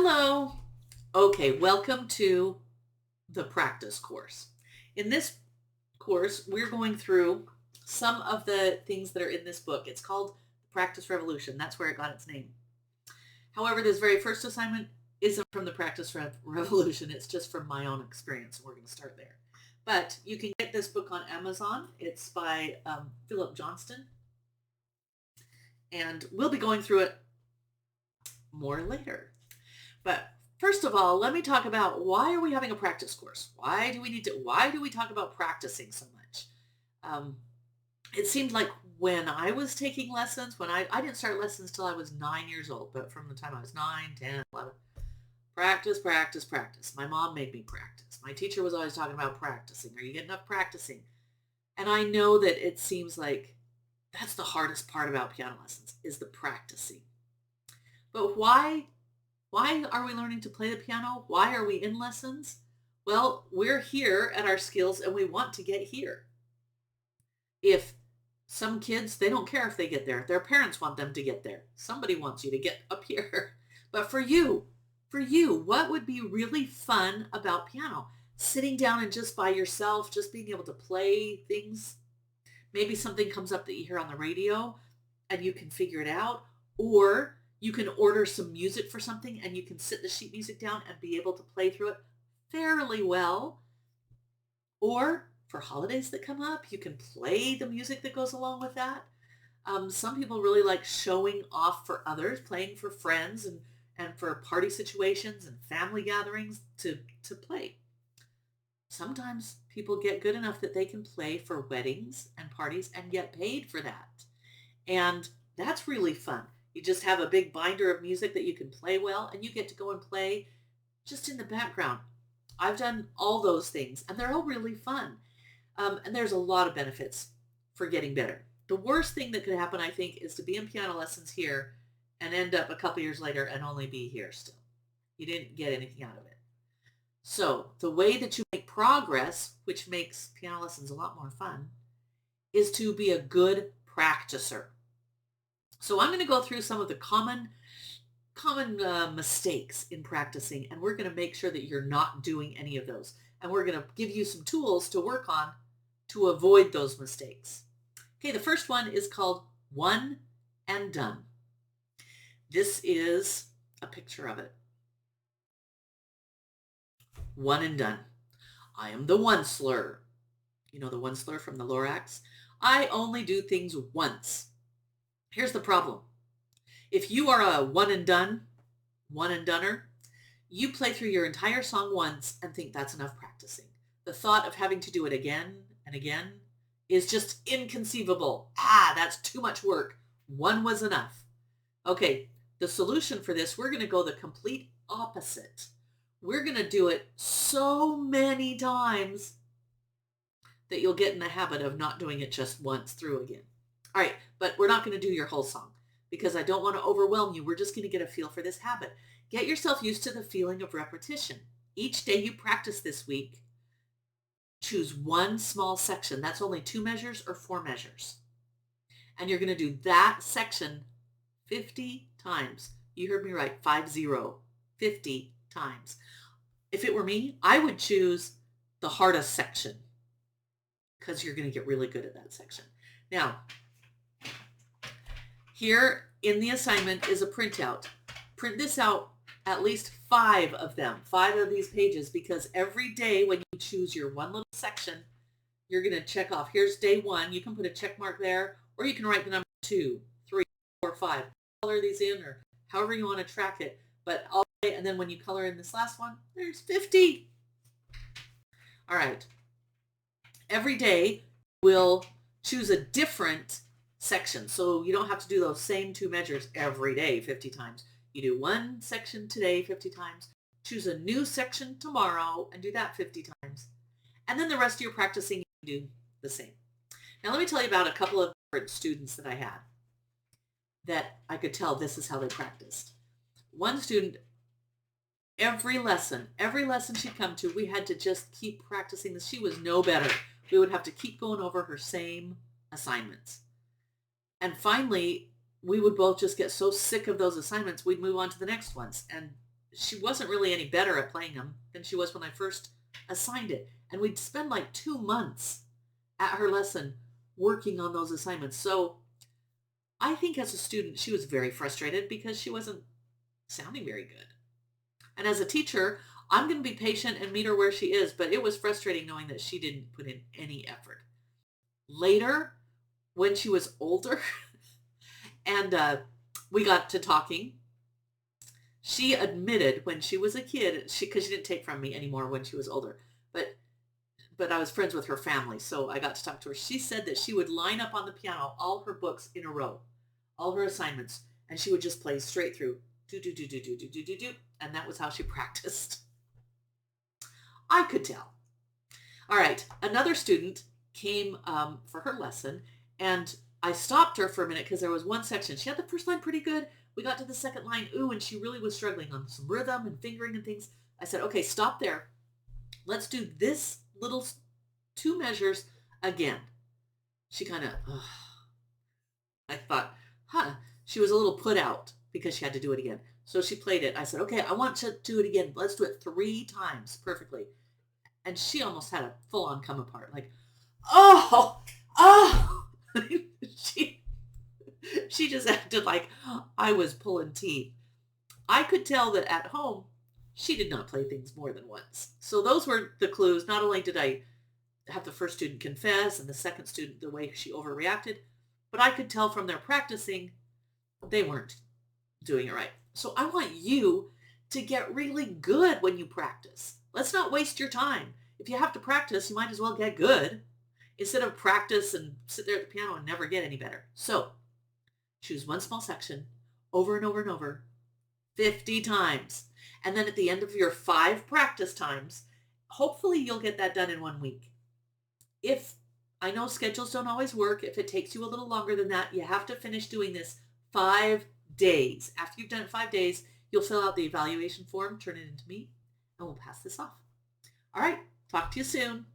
Hello. Okay, welcome to the practice course. In this course, we're going through some of the things that are in this book. It's called Practice Revolution. That's where it got its name. However, this very first assignment isn't from the Practice Revolution. It's just from my own experience. We're going to start there. But you can get this book on Amazon. It's by Philip Johnston. And we'll be going through it more later. But first of all, let me talk about why are we having a practice course? Why do we talk about practicing so much? It seemed like when I was taking lessons, I didn't start lessons till I was 9 years old, but from the time I was 9, 10, 11, practice, practice, practice. My mom made me practice. My teacher was always talking about practicing. Are you getting enough practicing? And I know that it seems like that's the hardest part about piano lessons is the practicing. But why are we learning to play the piano? Why are we in lessons? Well, we're here at our skills and we want to get here. If some kids, they don't care if they get there. Their parents want them to get there. Somebody wants you to get up here. But for you, what would be really fun about piano? Sitting down and just by yourself, just being able to play things. Maybe something comes up that you hear on the radio and you can figure it out. Or you can order some music for something and you can sit the sheet music down and be able to play through it fairly well. Or for holidays that come up, you can play the music that goes along with that. Some people really like showing off for others, playing for friends and for party situations and family gatherings to play. Sometimes people get good enough that they can play for weddings and parties and get paid for that. And that's really fun. You just have a big binder of music that you can play well, and you get to go and play just in the background. I've done all those things, and they're all really fun. And there's a lot of benefits for getting better. The worst thing that could happen, I think, is to be in piano lessons here and end up a couple years later and only be here still. You didn't get anything out of it. So the way that you make progress, which makes piano lessons a lot more fun, is to be a good practicer. So I'm going to go through some of the common mistakes in practicing, and we're going to make sure that you're not doing any of those. And we're going to give you some tools to work on to avoid those mistakes. Okay, the first one is called one and done. This is a picture of it. One and done. I am the one slur. You know the one slur from the Lorax? I only do things once. Here's the problem. If you are a one and doneer, you play through your entire song once and think that's enough practicing. The thought of having to do it again and again is just inconceivable. That's too much work. One was enough. Okay, the solution for this, we're going to go the complete opposite. We're going to do it so many times that you'll get in the habit of not doing it just once through again. All right, but we're not going to do your whole song because I don't want to overwhelm you. We're just going to get a feel for this habit. Get yourself used to the feeling of repetition. Each day you practice this week, choose one small section. That's only 2 measures or 4 measures. And you're going to do that section 50 times. You heard me right, 50 times. If it were me, I would choose the hardest section because you're going to get really good at that section. Now, here in the assignment is a printout. Print this out, at least 5 of them, 5 of these pages, because every day when you choose your one little section, you're going to check off. Here's day 1. You can put a check mark there, or you can write the number 2, 3, 4, 5. Color these in, or however you want to track it. But all day, and then when you color in this last one, there's 50. All right. Every day we'll choose a different section. So you don't have to do those same 2 measures every day 50 times. You do one section today 50 times, choose a new section tomorrow and do that 50 times. And then the rest of your practicing, you can do the same. Now let me tell you about a couple of different students that I had that I could tell this is how they practiced. One student, every lesson she'd come to, we had to just keep practicing this. She was no better. We would have to keep going over her same assignments. And finally, we would both just get so sick of those assignments, we'd move on to the next ones. And she wasn't really any better at playing them than she was when I first assigned it. And we'd spend like 2 months at her lesson working on those assignments. So I think as a student, she was very frustrated because she wasn't sounding very good. And as a teacher, I'm going to be patient and meet her where she is, but it was frustrating knowing that she didn't put in any effort. Later, when she was older and we got to talking, she admitted when she was a kid, because she didn't take from me anymore when she was older, but I was friends with her family, so I got to talk to her. She said that she would line up on the piano all her books in a row, all her assignments, and she would just play straight through, do, do, do, do, do, do, do, do, do, and that was how she practiced. I could tell. All right, another student came for her lesson, and I stopped her for a minute because there was one section. She had the first line pretty good. We got to the second line, and she really was struggling on some rhythm and fingering and things. I said, okay, stop there. Let's do this little 2 measures again. She kind of, I thought, she was a little put out because she had to do it again. So she played it. I said, okay, I want to do it again. Let's do it 3 times perfectly. And she almost had a full-on come apart. Like, oh. She just acted like I was pulling teeth. I could tell that at home, she did not play things more than once. So those were the clues. Not only did I have the first student confess and the second student the way she overreacted, but I could tell from their practicing they weren't doing it right. So I want you to get really good when you practice. Let's not waste your time. If you have to practice, you might as well get good instead of practice and sit there at the piano and never get any better. So choose one small section over and over and over 50 times. And then at the end of your 5 practice times, hopefully you'll get that done in 1 week. If I know schedules don't always work, if it takes you a little longer than that, you have to finish doing this 5 days. After you've done it 5 days, you'll fill out the evaluation form, turn it into me, and we'll pass this off. All right, talk to you soon.